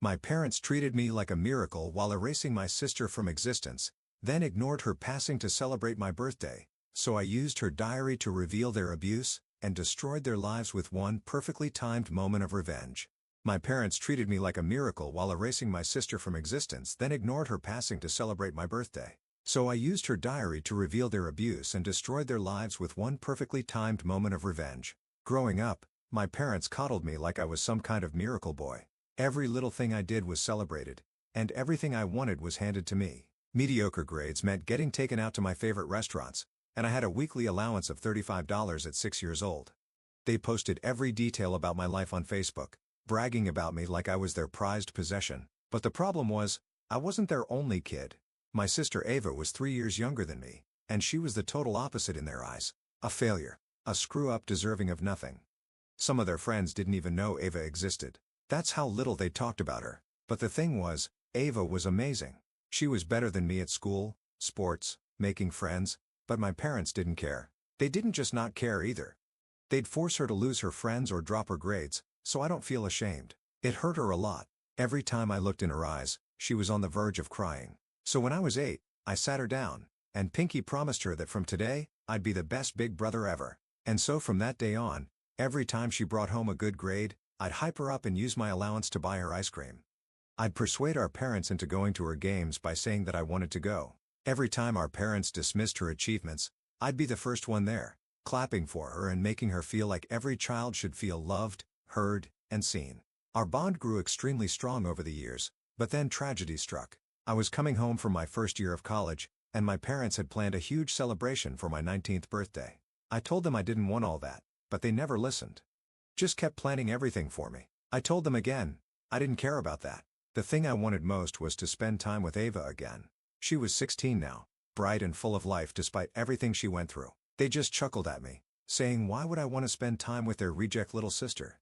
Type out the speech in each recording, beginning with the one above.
My parents treated me like a miracle while erasing my sister from existence, then ignored her passing to celebrate my birthday, so I used her diary to reveal their abuse, and destroyed their lives with one perfectly timed moment of revenge. My parents treated me like a miracle while erasing my sister from existence, then ignored her passing to celebrate my birthday. So I used her diary to reveal their abuse and destroyed their lives with one perfectly timed moment of revenge. Growing up, my parents coddled me like I was some kind of miracle boy. Every little thing I did was celebrated, and everything I wanted was handed to me. Mediocre grades meant getting taken out to my favorite restaurants, and I had a weekly allowance of $35 at 6 years old. They posted every detail about my life on Facebook, bragging about me like I was their prized possession. But the problem was, I wasn't their only kid. My sister Ava was 3 years younger than me, and she was the total opposite in their eyes. A failure. A screw-up deserving of nothing. Some of their friends didn't even know Ava existed. That's how little they talked about her. But the thing was, Ava was amazing. She was better than me at school, sports, making friends, but my parents didn't care. They didn't just not care either. They'd force her to lose her friends or drop her grades, so I don't feel ashamed. It hurt her a lot. Every time I looked in her eyes, she was on the verge of crying. So when I was 8, I sat her down, and Pinky promised her that from today, I'd be the best big brother ever. And so from that day on, every time she brought home a good grade, I'd hype her up and use my allowance to buy her ice cream. I'd persuade our parents into going to her games by saying that I wanted to go. Every time our parents dismissed her achievements, I'd be the first one there, clapping for her and making her feel like every child should feel loved, heard, and seen. Our bond grew extremely strong over the years, but then tragedy struck. I was coming home from my first year of college, and my parents had planned a huge celebration for my 19th birthday. I told them I didn't want all that, but they never listened. Just kept planning everything for me. I told them again, I didn't care about that. The thing I wanted most was to spend time with Ava again. She was 16 now, bright and full of life despite everything she went through. They just chuckled at me, saying why would I want to spend time with their reject little sister?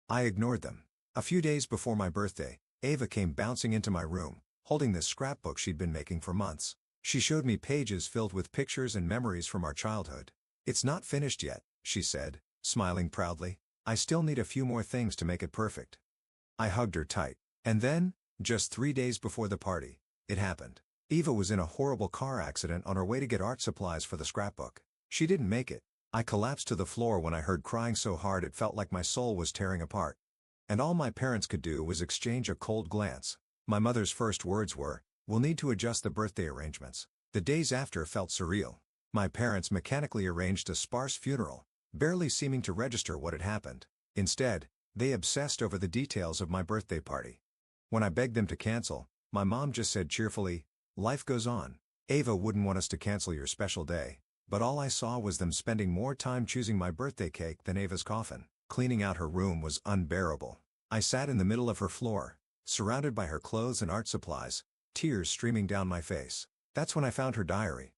I ignored them. A few days before my birthday, Ava came bouncing into my room, holding this scrapbook she'd been making for months. She showed me pages filled with pictures and memories from our childhood. It's not finished yet, she said, smiling proudly. I still need a few more things to make it perfect. I hugged her tight. And then, just 3 days before the party, it happened. Eva was in a horrible car accident on her way to get art supplies for the scrapbook. She didn't make it. I collapsed to the floor when I heard crying so hard it felt like my soul was tearing apart. And all my parents could do was exchange a cold glance. My mother's first words were, "We'll need to adjust the birthday arrangements." The days after felt surreal. My parents mechanically arranged a sparse funeral, barely seeming to register what had happened. Instead, they obsessed over the details of my birthday party. When I begged them to cancel, my mom just said cheerfully, "Life goes on. Ava wouldn't want us to cancel your special day." But all I saw was them spending more time choosing my birthday cake than Ava's coffin. Cleaning out her room was unbearable. I sat in the middle of her floor, surrounded by her clothes and art supplies, tears streaming down my face. That's when I found her diary.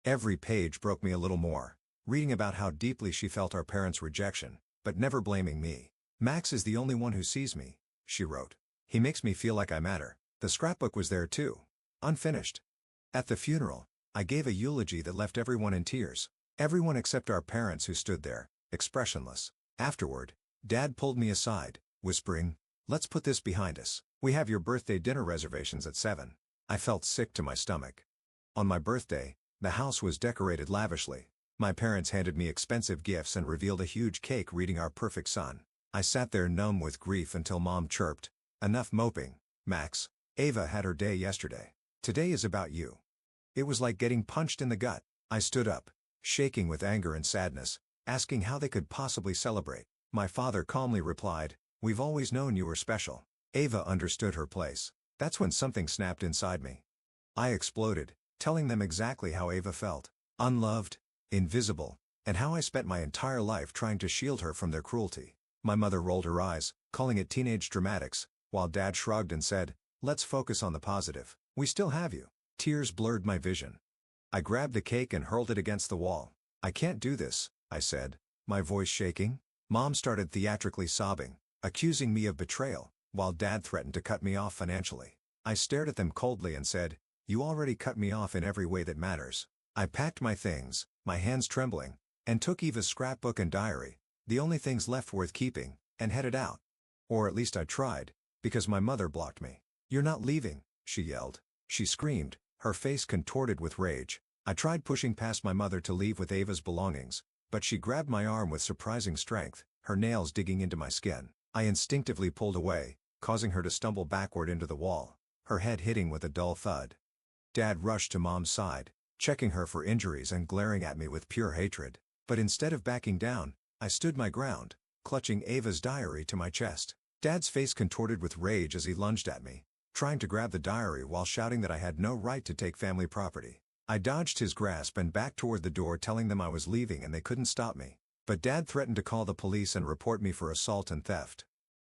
Every page broke me a little more, reading about how deeply she felt our parents' rejection, but never blaming me. "Max is the only one who sees me," she wrote. "He makes me feel like I matter." The scrapbook was there too, unfinished. At the funeral, I gave a eulogy that left everyone in tears. Everyone except our parents who stood there, expressionless. Afterward, Dad pulled me aside, whispering, "Let's put this behind us. We have your birthday dinner reservations at 7. I felt sick to my stomach. On my birthday, the house was decorated lavishly. My parents handed me expensive gifts and revealed a huge cake reading our perfect son. I sat there numb with grief until Mom chirped, "Enough moping, Max. Ava had her day yesterday. Today is about you." It was like getting punched in the gut. I stood up, shaking with anger and sadness, asking how they could possibly celebrate. My father calmly replied, "We've always known you were special." Ava understood her place. That's when something snapped inside me. I exploded, telling them exactly how Ava felt. Unloved, invisible, and how I spent my entire life trying to shield her from their cruelty. My mother rolled her eyes, calling it teenage dramatics, while Dad shrugged and said, "Let's focus on the positive. We still have you." Tears blurred my vision. I grabbed the cake and hurled it against the wall. "I can't do this," I said, my voice shaking. Mom started theatrically sobbing, accusing me of betrayal, while Dad threatened to cut me off financially. I stared at them coldly and said, "You already cut me off in every way that matters." I packed my things, my hands trembling, and took Eva's scrapbook and diary, the only things left worth keeping, and headed out. Or at least I tried. Because my mother blocked me. "You're not leaving," she yelled. She screamed, her face contorted with rage. I tried pushing past my mother to leave with Ava's belongings, but she grabbed my arm with surprising strength, her nails digging into my skin. I instinctively pulled away, causing her to stumble backward into the wall, her head hitting with a dull thud. Dad rushed to Mom's side, checking her for injuries and glaring at me with pure hatred. But instead of backing down, I stood my ground, clutching Ava's diary to my chest. Dad's face contorted with rage as he lunged at me, trying to grab the diary while shouting that I had no right to take family property. I dodged his grasp and backed toward the door, telling them I was leaving and they couldn't stop me. But Dad threatened to call the police and report me for assault and theft.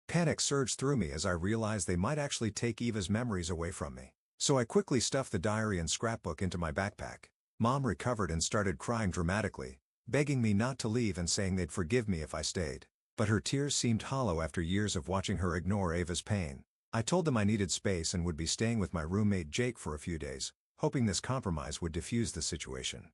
Panic surged through me as I realized they might actually take Eva's memories away from me. So I quickly stuffed the diary and scrapbook into my backpack. Mom recovered and started crying dramatically, begging me not to leave and saying they'd forgive me if I stayed. But her tears seemed hollow after years of watching her ignore Ava's pain. I told them I needed space and would be staying with my roommate Jake for a few days, hoping this compromise would diffuse the situation.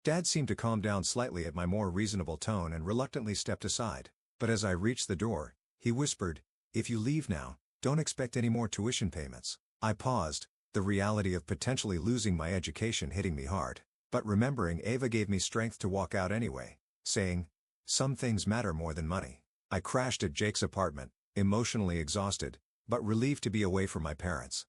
Dad seemed to calm down slightly at my more reasonable tone and reluctantly stepped aside. But as I reached the door, he whispered, "If you leave now, don't expect any more tuition payments." I paused, the reality of potentially losing my education hitting me hard. But remembering Ava gave me strength to walk out anyway, saying, "Some things matter more than money." I crashed at Jake's apartment, emotionally exhausted, but relieved to be away from my parents.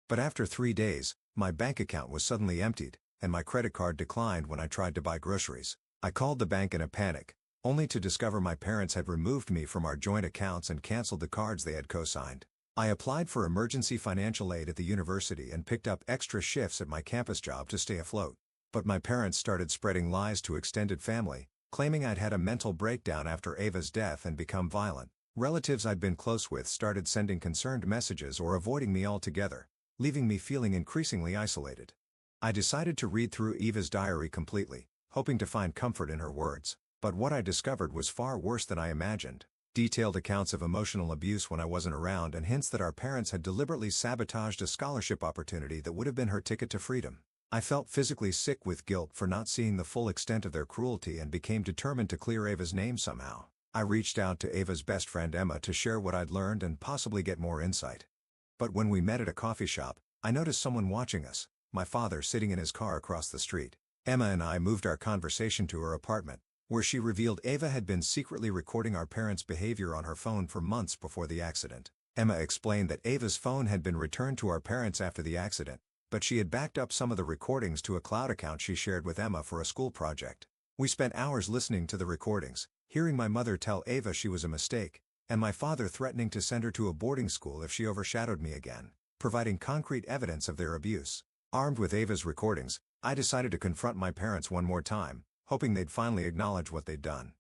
But after 3 days, my bank account was suddenly emptied, and my credit card declined when I tried to buy groceries. I called the bank in a panic, only to discover my parents had removed me from our joint accounts and canceled the cards they had co-signed. I applied for emergency financial aid at the university and picked up extra shifts at my campus job to stay afloat. But my parents started spreading lies to extended family, claiming I'd had a mental breakdown after Ava's death and become violent. Relatives I'd been close with started sending concerned messages or avoiding me altogether, leaving me feeling increasingly isolated. I decided to read through Ava's diary completely, hoping to find comfort in her words. But what I discovered was far worse than I imagined. Detailed accounts of emotional abuse when I wasn't around and hints that our parents had deliberately sabotaged a scholarship opportunity that would have been her ticket to freedom. I felt physically sick with guilt for not seeing the full extent of their cruelty and became determined to clear Ava's name somehow. I reached out to Ava's best friend Emma to share what I'd learned and possibly get more insight. But when we met at a coffee shop, I noticed someone watching us, my father sitting in his car across the street. Emma and I moved our conversation to her apartment, where she revealed Ava had been secretly recording our parents' behavior on her phone for months before the accident. Emma explained that Ava's phone had been returned to our parents after the accident, but she had backed up some of the recordings to a cloud account she shared with Emma for a school project. We spent hours listening to the recordings, hearing my mother tell Ava she was a mistake, and my father threatening to send her to a boarding school if she overshadowed me again, providing concrete evidence of their abuse. Armed with Ava's recordings, I decided to confront my parents one more time, hoping they'd finally acknowledge what they'd done.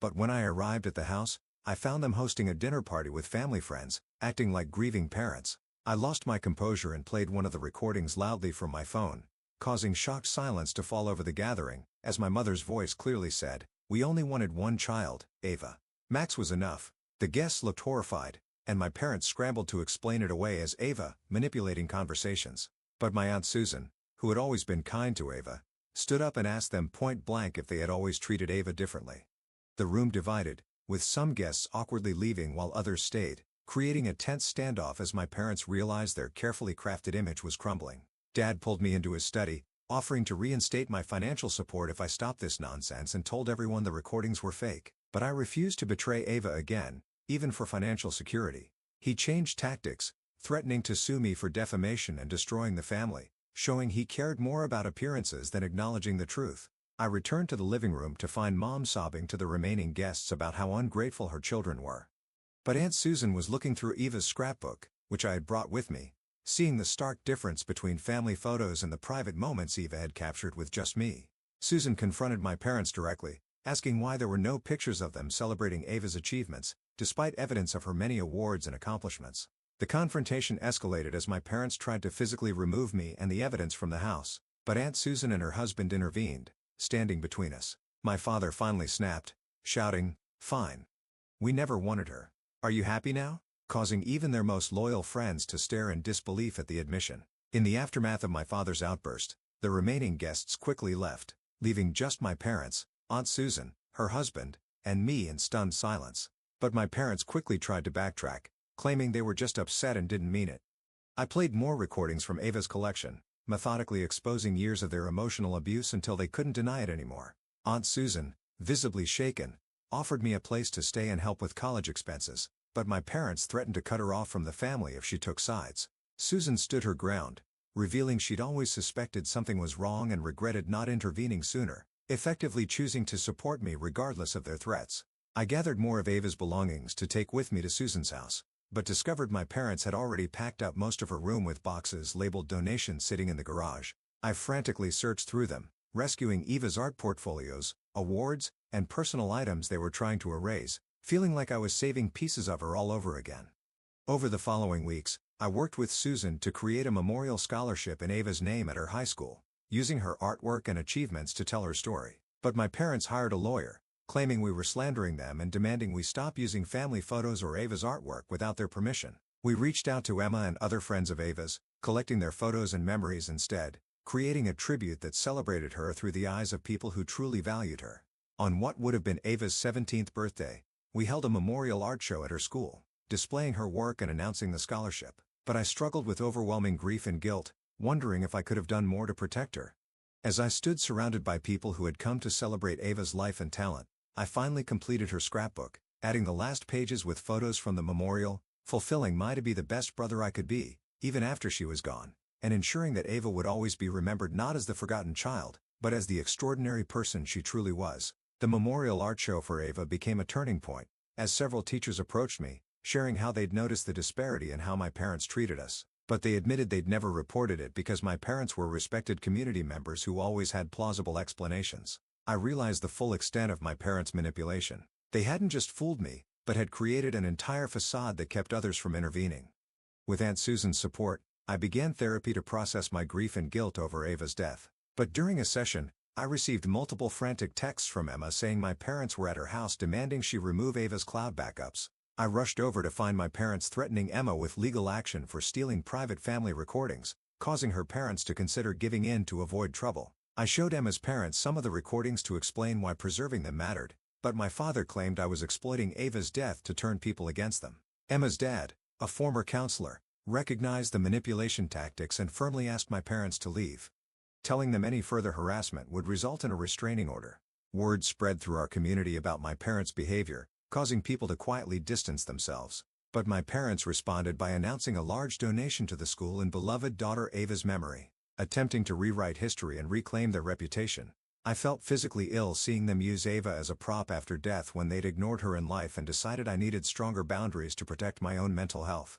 But when I arrived at the house, I found them hosting a dinner party with family friends, acting like grieving parents. I lost my composure and played one of the recordings loudly from my phone, causing shocked silence to fall over the gathering, as my mother's voice clearly said, "We only wanted one child, Ava. Max was enough." The guests looked horrified, and my parents scrambled to explain it away as Ava manipulating conversations. But my Aunt Susan, who had always been kind to Ava, stood up and asked them point blank if they had always treated Ava differently. The room divided, with some guests awkwardly leaving while others stayed, creating a tense standoff as my parents realized their carefully crafted image was crumbling. Dad pulled me into his study, offering to reinstate my financial support if I stopped this nonsense and told everyone the recordings were fake. But I refused to betray Ava again, even for financial security. He changed tactics, threatening to sue me for defamation and destroying the family, showing he cared more about appearances than acknowledging the truth. I returned to the living room to find Mom sobbing to the remaining guests about how ungrateful her children were. But Aunt Susan was looking through Eva's scrapbook, which I had brought with me, seeing the stark difference between family photos and the private moments Eva had captured with just me. Susan confronted my parents directly, asking why there were no pictures of them celebrating Ava's achievements, despite evidence of her many awards and accomplishments. The confrontation escalated as my parents tried to physically remove me and the evidence from the house, but Aunt Susan and her husband intervened, standing between us. My father finally snapped, shouting, "Fine. We never wanted her. Are you happy now?" causing even their most loyal friends to stare in disbelief at the admission. In the aftermath of my father's outburst, the remaining guests quickly left, leaving just my parents, Aunt Susan, her husband, and me in stunned silence. But my parents quickly tried to backtrack, claiming they were just upset and didn't mean it. I played more recordings from Ava's collection, methodically exposing years of their emotional abuse until they couldn't deny it anymore. Aunt Susan, visibly shaken, offered me a place to stay and help with college expenses, but my parents threatened to cut her off from the family if she took sides. Susan stood her ground, revealing she'd always suspected something was wrong and regretted not intervening sooner, effectively choosing to support me regardless of their threats. I gathered more of Ava's belongings to take with me to Susan's house, but discovered my parents had already packed up most of her room with boxes labeled donations sitting in the garage. I frantically searched through them, rescuing Eva's art portfolios, awards, and personal items they were trying to erase, feeling like I was saving pieces of her all over again. Over the following weeks, I worked with Susan to create a memorial scholarship in Ava's name at her high school, using her artwork and achievements to tell her story. But my parents hired a lawyer, claiming we were slandering them and demanding we stop using family photos or Ava's artwork without their permission. We reached out to Emma and other friends of Ava's, collecting their photos and memories instead, creating a tribute that celebrated her through the eyes of people who truly valued her. On what would have been Ava's 17th birthday, we held a memorial art show at her school, displaying her work and announcing the scholarship. But I struggled with overwhelming grief and guilt, wondering if I could have done more to protect her. As I stood surrounded by people who had come to celebrate Ava's life and talent, I finally completed her scrapbook, adding the last pages with photos from the memorial, fulfilling my to be the best brother I could be, even after she was gone, and ensuring that Ava would always be remembered not as the forgotten child, but as the extraordinary person she truly was. The memorial art show for Ava became a turning point, as several teachers approached me, sharing how they'd noticed the disparity in how my parents treated us, but they admitted they'd never reported it because my parents were respected community members who always had plausible explanations. I realized the full extent of my parents' manipulation. They hadn't just fooled me, but had created an entire facade that kept others from intervening. With Aunt Susan's support, I began therapy to process my grief and guilt over Ava's death. But during a session, I received multiple frantic texts from Emma saying my parents were at her house demanding she remove Ava's cloud backups. I rushed over to find my parents threatening Emma with legal action for stealing private family recordings, causing her parents to consider giving in to avoid trouble. I showed Emma's parents some of the recordings to explain why preserving them mattered, but my father claimed I was exploiting Ava's death to turn people against them. Emma's dad, a former counselor, recognized the manipulation tactics and firmly asked my parents to leave, telling them any further harassment would result in a restraining order. Word spread through our community about my parents' behavior, causing people to quietly distance themselves. But my parents responded by announcing a large donation to the school in beloved daughter Ava's memory, attempting to rewrite history and reclaim their reputation. I felt physically ill seeing them use Ava as a prop after death when they'd ignored her in life and decided I needed stronger boundaries to protect my own mental health.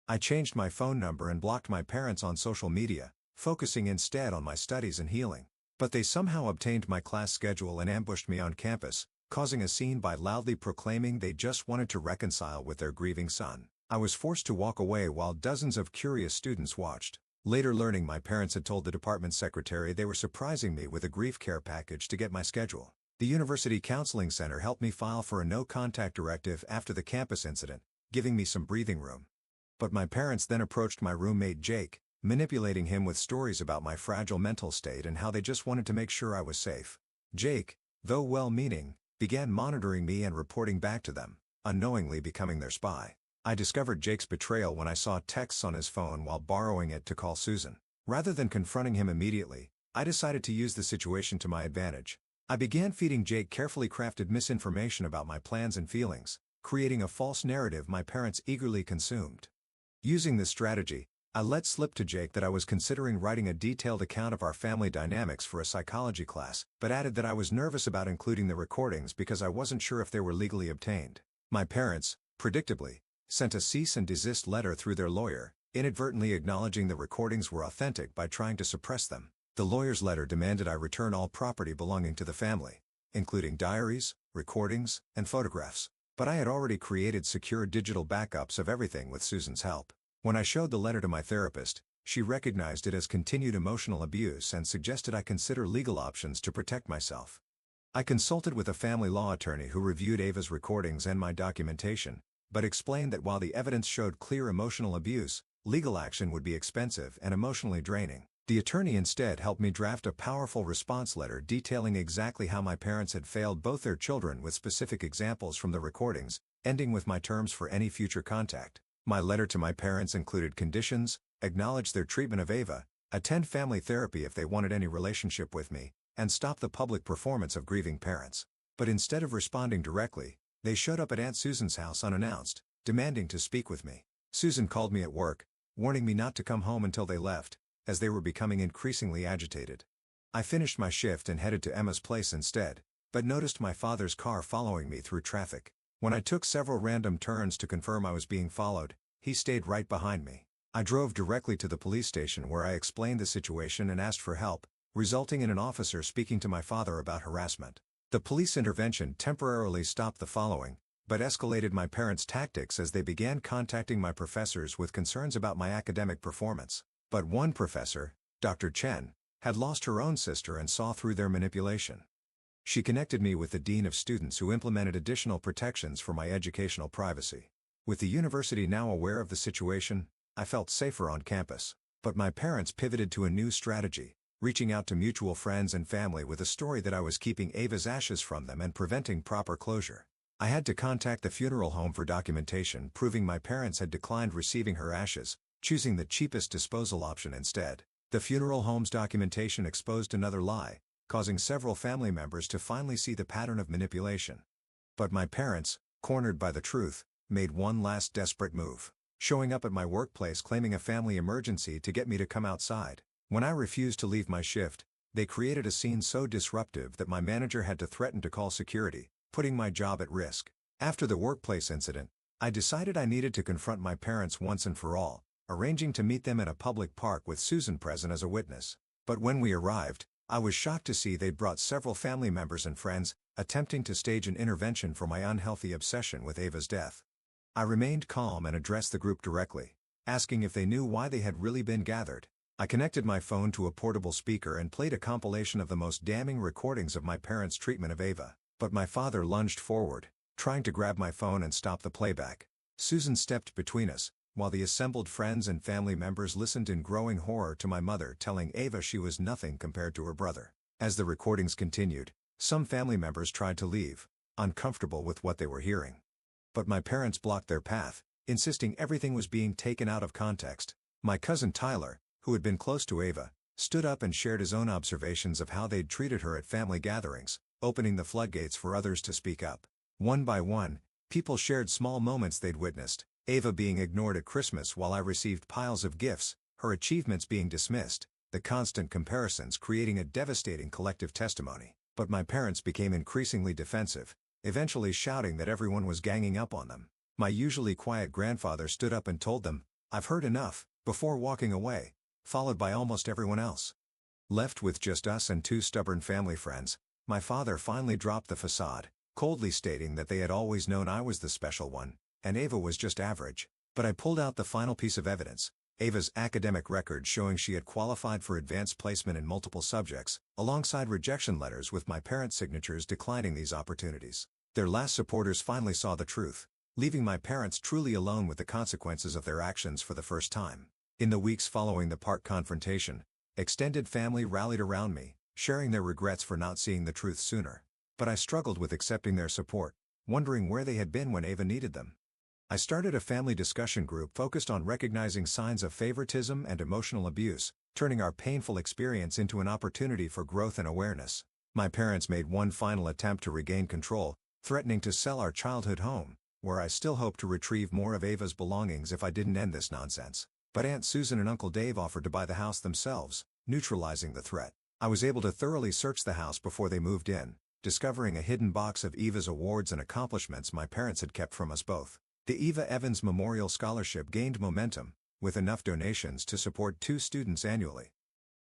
I changed my phone number and blocked my parents on social media, focusing instead on my studies and healing. But they somehow obtained my class schedule and ambushed me on campus, causing a scene by loudly proclaiming they just wanted to reconcile with their grieving son. I was forced to walk away while dozens of curious students watched. Later learning my parents had told the department secretary they were surprising me with a grief care package to get my schedule. The University Counseling Center helped me file for a no-contact directive after the campus incident, giving me some breathing room. But my parents then approached my roommate Jake, manipulating him with stories about my fragile mental state and how they just wanted to make sure I was safe. Jake, though well-meaning, began monitoring me and reporting back to them, unknowingly becoming their spy. I discovered Jake's betrayal when I saw texts on his phone while borrowing it to call Susan. Rather than confronting him immediately, I decided to use the situation to my advantage. I began feeding Jake carefully crafted misinformation about my plans and feelings, creating a false narrative my parents eagerly consumed. Using this strategy, I let slip to Jake that I was considering writing a detailed account of our family dynamics for a psychology class, but added that I was nervous about including the recordings because I wasn't sure if they were legally obtained. My parents, predictably, sent a cease and desist letter through their lawyer, inadvertently acknowledging the recordings were authentic by trying to suppress them. The lawyer's letter demanded I return all property belonging to the family, including diaries, recordings, and photographs. But I had already created secure digital backups of everything with Susan's help. When I showed the letter to my therapist, she recognized it as continued emotional abuse and suggested I consider legal options to protect myself. I consulted with a family law attorney who reviewed Ava's recordings and my documentation, but explained that while the evidence showed clear emotional abuse, legal action would be expensive and emotionally draining. The attorney instead helped me draft a powerful response letter detailing exactly how my parents had failed both their children with specific examples from the recordings, ending with my terms for any future contact. My letter to my parents included conditions: acknowledge their treatment of Ava, attend family therapy if they wanted any relationship with me, and stop the public performance of grieving parents. But instead of responding directly, they showed up at Aunt Susan's house unannounced, demanding to speak with me. Susan called me at work, warning me not to come home until they left, as they were becoming increasingly agitated. I finished my shift and headed to Emma's place instead, but noticed my father's car following me through traffic. When I took several random turns to confirm I was being followed, he stayed right behind me. I drove directly to the police station where I explained the situation and asked for help, resulting in an officer speaking to my father about harassment. The police intervention temporarily stopped the following, but escalated my parents' tactics as they began contacting my professors with concerns about my academic performance. But one professor, Dr. Chen, had lost her own sister and saw through their manipulation. She connected me with the dean of students who implemented additional protections for my educational privacy. With the university now aware of the situation, I felt safer on campus. But my parents pivoted to a new strategy, reaching out to mutual friends and family with a story that I was keeping Ava's ashes from them and preventing proper closure. I had to contact the funeral home for documentation proving my parents had declined receiving her ashes, choosing the cheapest disposal option instead. The funeral home's documentation exposed another lie, causing several family members to finally see the pattern of manipulation. But my parents, cornered by the truth, made one last desperate move, showing up at my workplace claiming a family emergency to get me to come outside. When I refused to leave my shift, they created a scene so disruptive that my manager had to threaten to call security, putting my job at risk. After the workplace incident, I decided I needed to confront my parents once and for all, arranging to meet them at a public park with Susan present as a witness. But when we arrived, I was shocked to see they'd brought several family members and friends, attempting to stage an intervention for my unhealthy obsession with Ava's death. I remained calm and addressed the group directly, asking if they knew why they had really been gathered. I connected my phone to a portable speaker and played a compilation of the most damning recordings of my parents' treatment of Ava, but my father lunged forward, trying to grab my phone and stop the playback. Susan stepped between us, while the assembled friends and family members listened in growing horror to my mother telling Ava she was nothing compared to her brother. As the recordings continued, some family members tried to leave, uncomfortable with what they were hearing. But my parents blocked their path, insisting everything was being taken out of context. My cousin Tyler, who had been close to Ava, stood up and shared his own observations of how they'd treated her at family gatherings, opening the floodgates for others to speak up. One by one, people shared small moments they'd witnessed: Ava being ignored at Christmas while I received piles of gifts, her achievements being dismissed, the constant comparisons creating a devastating collective testimony. But my parents became increasingly defensive, eventually shouting that everyone was ganging up on them. My usually quiet grandfather stood up and told them, "I've heard enough," before walking away, followed by almost everyone else. Left with just us and two stubborn family friends, my father finally dropped the facade, coldly stating that they had always known I was the special one, and Ava was just average. But I pulled out the final piece of evidence: Ava's academic record showing she had qualified for advanced placement in multiple subjects, alongside rejection letters with my parents' signatures declining these opportunities. Their last supporters finally saw the truth, leaving my parents truly alone with the consequences of their actions for the first time. In the weeks following the park confrontation, extended family rallied around me, sharing their regrets for not seeing the truth sooner. But I struggled with accepting their support, wondering where they had been when Ava needed them. I started a family discussion group focused on recognizing signs of favoritism and emotional abuse, turning our painful experience into an opportunity for growth and awareness. My parents made one final attempt to regain control, threatening to sell our childhood home, where I still hope to retrieve more of Ava's belongings if I didn't end this nonsense. But Aunt Susan and Uncle Dave offered to buy the house themselves, neutralizing the threat. I was able to thoroughly search the house before they moved in, discovering a hidden box of Eva's awards and accomplishments my parents had kept from us both. The Eva Evans Memorial Scholarship gained momentum, with enough donations to support 2 students annually.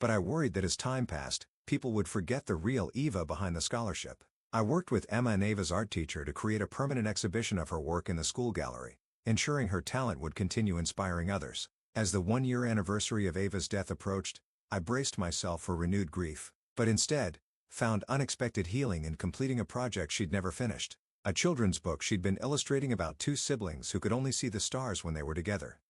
But I worried that as time passed, people would forget the real Eva behind the scholarship. I worked with Emma and Ava's art teacher to create a permanent exhibition of her work in the school gallery, ensuring her talent would continue inspiring others. As the 1-year anniversary of Ava's death approached, I braced myself for renewed grief, but instead, found unexpected healing in completing a project she'd never finished. A children's book she'd been illustrating about 2 siblings who could only see the stars when they were together.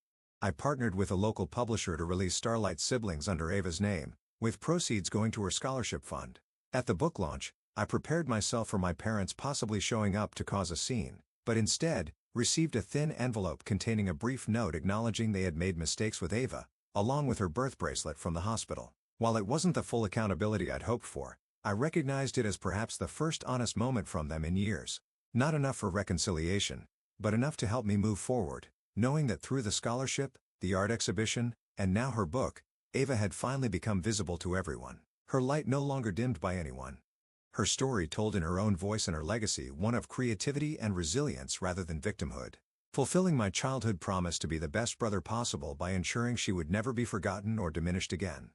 I partnered with a local publisher to release Starlight Siblings under Ava's name, with proceeds going to her scholarship fund. At the book launch, I prepared myself for my parents possibly showing up to cause a scene, but instead, received a thin envelope containing a brief note acknowledging they had made mistakes with Ava, along with her birth bracelet from the hospital. While it wasn't the full accountability I'd hoped for, I recognized it as perhaps the first honest moment from them in years. Not enough for reconciliation, but enough to help me move forward, knowing that through the scholarship, the art exhibition, and now her book, Ava had finally become visible to everyone. Her light no longer dimmed by anyone. Her story told in her own voice and her legacy one of creativity and resilience rather than victimhood. Fulfilling my childhood promise to be the best brother possible by ensuring she would never be forgotten or diminished again.